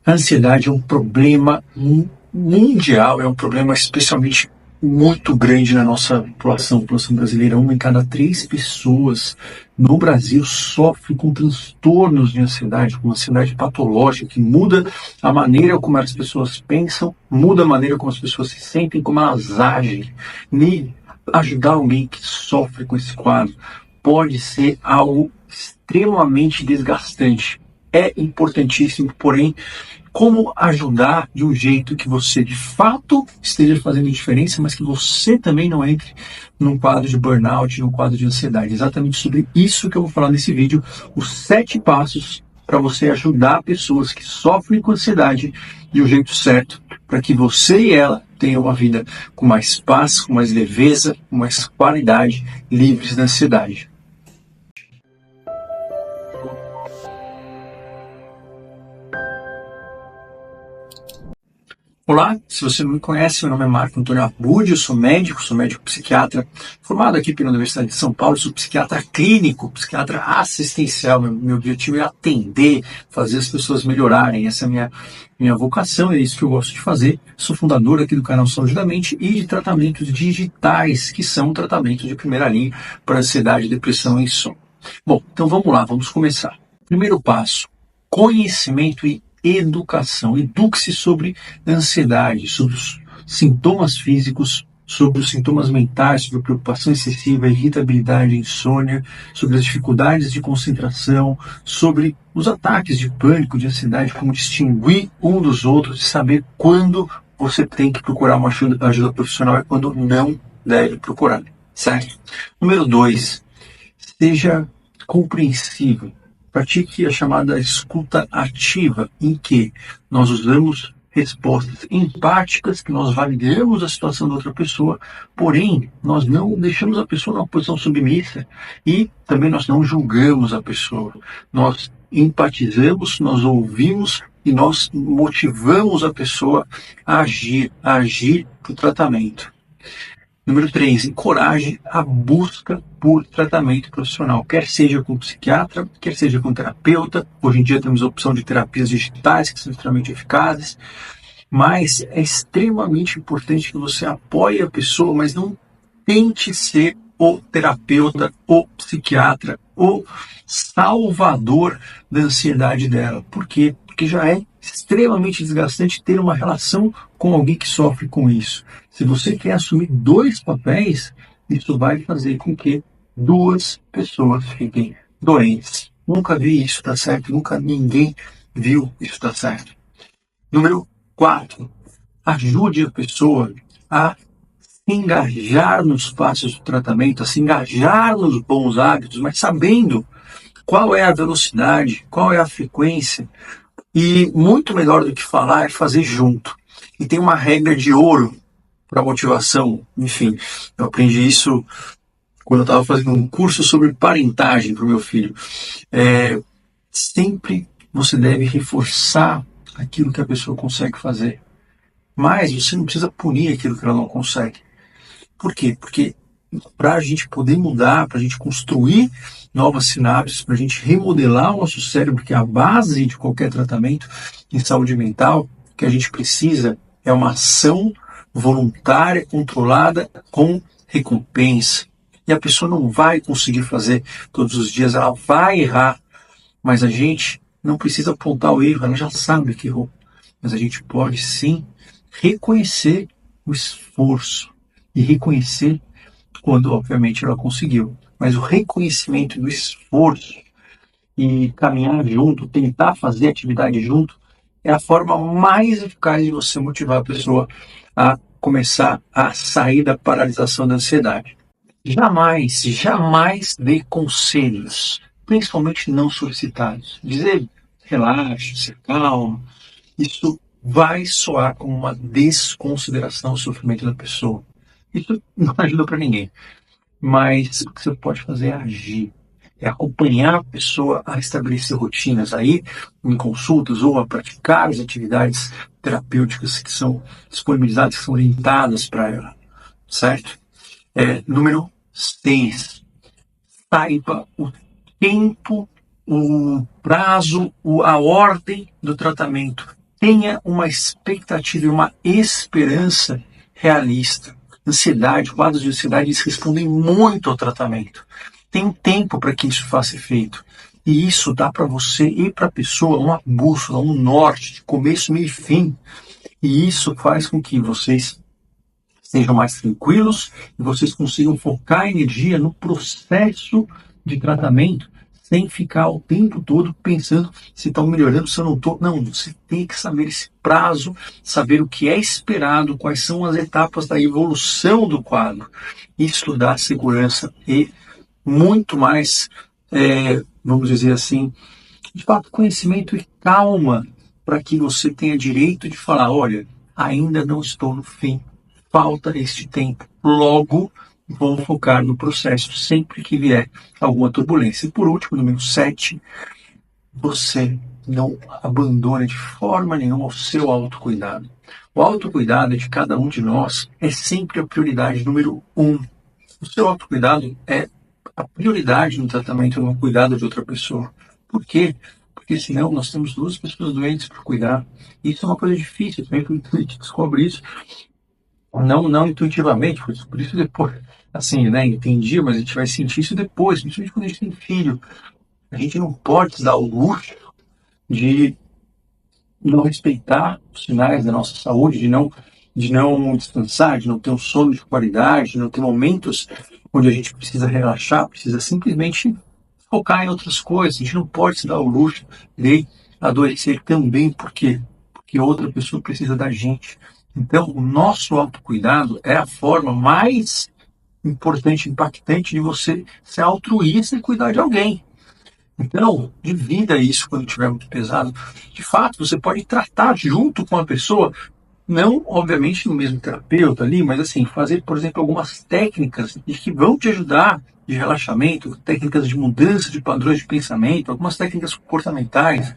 A ansiedade é um problema mundial, é um problema especialmente muito grande na nossa população brasileira. 1 em cada 3 pessoas no Brasil sofre com transtornos de ansiedade, com ansiedade patológica, que muda a maneira como as pessoas pensam, muda a maneira como as pessoas se sentem, como elas agem. E ajudar alguém que sofre com esse quadro pode ser algo extremamente desgastante. É importantíssimo, porém, como ajudar de um jeito que você de fato esteja fazendo diferença, mas que você também não entre num quadro de burnout, num quadro de ansiedade. Exatamente sobre isso que eu vou falar nesse vídeo, os 7 passos para você ajudar pessoas que sofrem com ansiedade de um jeito certo, para que você e ela tenham uma vida com mais paz, com mais leveza, com mais qualidade, livres da ansiedade. Olá, se você não me conhece, meu nome é Marco Antônio Abud, eu sou médico psiquiatra, formado aqui pela Universidade de São Paulo, sou psiquiatra clínico, psiquiatra assistencial. Meu objetivo é atender, fazer as pessoas melhorarem. Essa é a minha vocação, é isso que eu gosto de fazer. Sou fundador aqui do canal Saúde da Mente e de tratamentos digitais, que são tratamentos de primeira linha para ansiedade, depressão e insônia. Bom, então vamos lá, vamos começar. Primeiro passo, conhecimento e educação. Eduque-se sobre ansiedade, sobre os sintomas físicos, sobre os sintomas mentais, sobre a preocupação excessiva, a irritabilidade, a insônia, sobre as dificuldades de concentração, sobre os ataques de pânico, de ansiedade, como distinguir um dos outros e saber quando você tem que procurar uma ajuda profissional e quando não deve procurar, certo? Número 2, seja compreensível. Pratique a chamada escuta ativa, em que nós usamos respostas empáticas, que nós validamos a situação da outra pessoa, porém, nós não deixamos a pessoa numa posição submissa e também nós não julgamos a pessoa. Nós empatizamos, nós ouvimos e nós motivamos a pessoa a agir para o tratamento. Número 3, encoraje a busca por tratamento profissional, quer seja com psiquiatra, quer seja com terapeuta. Hoje em dia temos a opção de terapias digitais que são extremamente eficazes, mas é extremamente importante que você apoie a pessoa, mas não tente ser o terapeuta, o psiquiatra, o salvador da ansiedade dela. Por quê? Porque já é extremamente desgastante ter uma relação com alguém que sofre com isso. Se você quer assumir 2 papéis, isso vai fazer com que 2 pessoas fiquem doentes. Nunca vi isso dar certo, nunca ninguém viu isso dar certo. Número 4, ajude a pessoa a se engajar nos passos do tratamento, a se engajar nos bons hábitos, mas sabendo qual é a velocidade, qual é a frequência. E muito melhor do que falar é fazer junto. E tem uma regra de ouro para motivação. Enfim, eu aprendi isso quando eu estava fazendo um curso sobre parentagem para o meu filho. Sempre você deve reforçar aquilo que a pessoa consegue fazer. Mas você não precisa punir aquilo que ela não consegue. Por quê? Porque para a gente poder mudar, para a gente construir novas sinapses, para a gente remodelar o nosso cérebro, que é a base de qualquer tratamento em saúde mental, o que a gente precisa é uma ação voluntária, controlada, com recompensa. E a pessoa não vai conseguir fazer todos os dias, ela vai errar, mas a gente não precisa apontar o erro, ela já sabe que errou. Mas a gente pode sim reconhecer o esforço e reconhecer quando, obviamente, ela conseguiu. Mas o reconhecimento do esforço e caminhar junto, tentar fazer atividade junto, é a forma mais eficaz de você motivar a pessoa a começar a sair da paralisação da ansiedade. Jamais dê conselhos, principalmente não solicitados. Dizer relaxe, se calma, isso vai soar como uma desconsideração ao sofrimento da pessoa. Isso não ajuda para ninguém. Mas o que você pode fazer é agir, é acompanhar a pessoa a estabelecer rotinas, a ir em consultas ou a praticar as atividades terapêuticas que são disponibilizadas, que são orientadas para ela, certo? Número 6, saiba o tempo, o prazo, a ordem do tratamento. tenha uma expectativa e uma esperança realista. Ansiedade, quadros de ansiedade, eles respondem muito ao tratamento. Tem um tempo para que isso faça efeito. E isso dá para você e para a pessoa uma bússola, um norte, de começo, meio e fim. E isso faz com que vocês sejam mais tranquilos e vocês consigam focar a energia no processo de tratamento, sem ficar o tempo todo pensando se estão melhorando, se eu não estou. Não, você tem que saber esse prazo, saber o que é esperado, quais são as etapas da evolução do quadro. Isso dá segurança e muito mais, vamos dizer assim, de fato, conhecimento e calma para que você tenha direito de falar, olha, ainda não estou no fim, falta este tempo, logo vou focar no processo sempre que vier alguma turbulência. E por último, número 7, você não abandone de forma nenhuma o seu autocuidado. O autocuidado de cada um de nós é sempre a prioridade número 1. O seu autocuidado é a prioridade no tratamento e no cuidado de outra pessoa. Por quê? Porque senão nós temos 2 pessoas doentes para cuidar. Isso é uma coisa difícil, também a gente descobre isso não intuitivamente, por isso depois, assim, né, entendi, mas a gente vai sentir isso depois, principalmente quando a gente tem filho. A gente não pode dar o luxo de não respeitar os sinais da nossa saúde, de não descansar, de não ter um sono de qualidade, de não ter momentos onde a gente precisa relaxar, precisa simplesmente focar em outras coisas. A gente não pode se dar o luxo de adoecer também, porque outra pessoa precisa da gente. Então, o nosso autocuidado é a forma mais importante, impactante de você ser altruísta e cuidar de alguém. Então, divida isso quando estiver muito pesado. De fato, você pode tratar junto com a pessoa, não, obviamente, no mesmo terapeuta ali, mas assim, fazer, por exemplo, algumas técnicas que vão te ajudar de relaxamento, técnicas de mudança de padrões de pensamento, algumas técnicas comportamentais.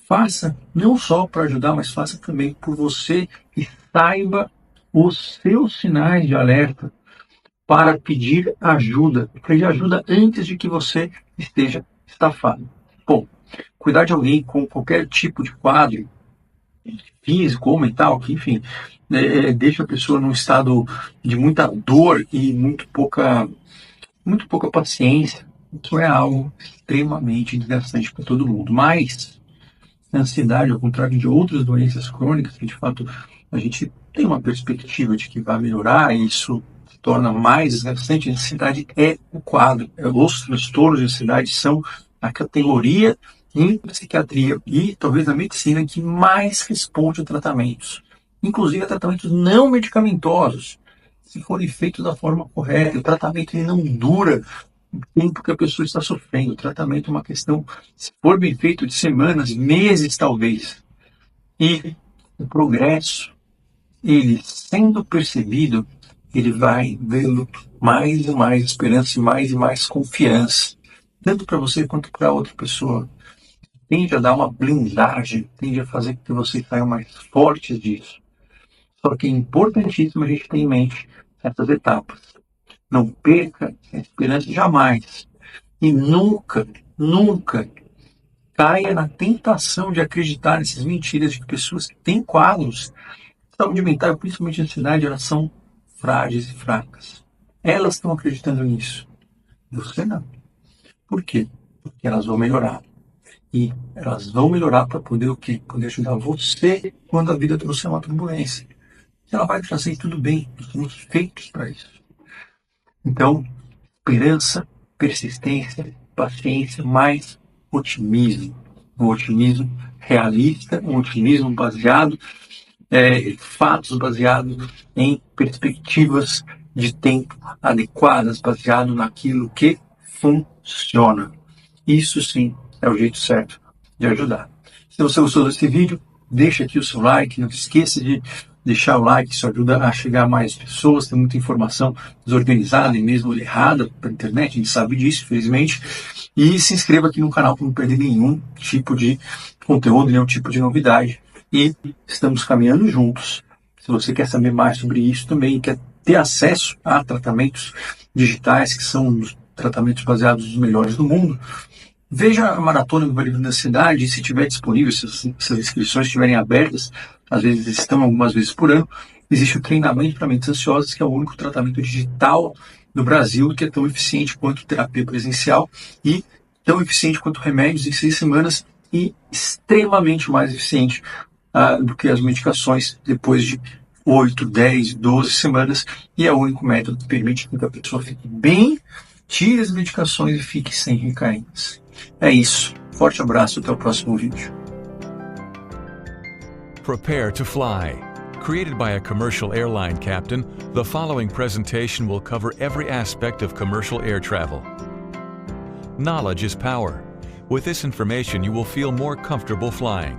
Faça não só para ajudar, mas faça também por você e saiba os seus sinais de alerta para pedir ajuda. Pedir ajuda antes de que você esteja estafado. Bom, cuidar de alguém com qualquer tipo de quadro, físico ou mental, que enfim, deixa a pessoa num estado de muita dor e muito pouca paciência. Isso é algo extremamente desgastante para todo mundo. Mas a ansiedade, ao contrário de outras doenças crônicas, que de fato a gente tem uma perspectiva de que vai melhorar, e isso se torna mais desgastante. A ansiedade é o quadro. Os transtornos de ansiedade são a categoria em psiquiatria e talvez a medicina que mais responde a tratamentos, inclusive a tratamentos não medicamentosos, se forem feitos da forma correta. O tratamento ele não dura o tempo que a pessoa está sofrendo. O tratamento é uma questão, se for bem feito, de semanas, meses talvez. E o progresso, ele sendo percebido, ele vai dando mais e mais esperança e mais confiança, tanto para você quanto para outra pessoa. Tende a dar uma blindagem, tende a fazer com que vocês saiam mais fortes disso. Só que é importantíssimo a gente ter em mente essas etapas. Não perca a esperança jamais. E nunca, nunca caia na tentação de acreditar nessas mentiras de que pessoas que têm quadros de saúde mental, principalmente ansiedade, elas são frágeis e fracas. Elas estão acreditando nisso. Você não. Por quê? Porque elas vão melhorar. E elas vão melhorar para poder o quê? Poder ajudar você quando a vida trouxer uma turbulência. E ela vai trazer tudo bem. Nós somos feitos para isso. Então, esperança, persistência, paciência, mais otimismo. Um otimismo realista, um otimismo baseado em fatos, baseado em perspectivas de tempo adequadas, baseado naquilo que funciona. Isso sim é o jeito certo de ajudar. Se você gostou desse vídeo, deixa aqui o seu like, não esqueça de deixar o like, isso ajuda a chegar a mais pessoas. Tem muita informação desorganizada e mesmo errada pela internet, a gente sabe disso, infelizmente. E se inscreva aqui no canal para não perder nenhum tipo de conteúdo, nenhum tipo de novidade. E estamos caminhando juntos. Se você quer saber mais sobre isso também, quer ter acesso a tratamentos digitais, que são os tratamentos baseados nos melhores do mundo, Veja a Maratona do Vale da Cidade, se tiver disponível, se as inscrições estiverem abertas, às vezes estão algumas vezes por ano, existe o treinamento para mentes ansiosas, que é o único tratamento digital no Brasil que é tão eficiente quanto terapia presencial e tão eficiente quanto remédios em 6 semanas e extremamente mais eficiente do que as medicações depois de 8, 10, 12 semanas, e é o único método que permite que a pessoa fique bem, tire as medicações e fique sem recaídas. É isso. Forte abraço, até o próximo vídeo. Prepare to fly. Created by a commercial airline captain, the following presentation will cover every aspect of commercial air travel. Knowledge is power. With this information, you will feel more comfortable flying.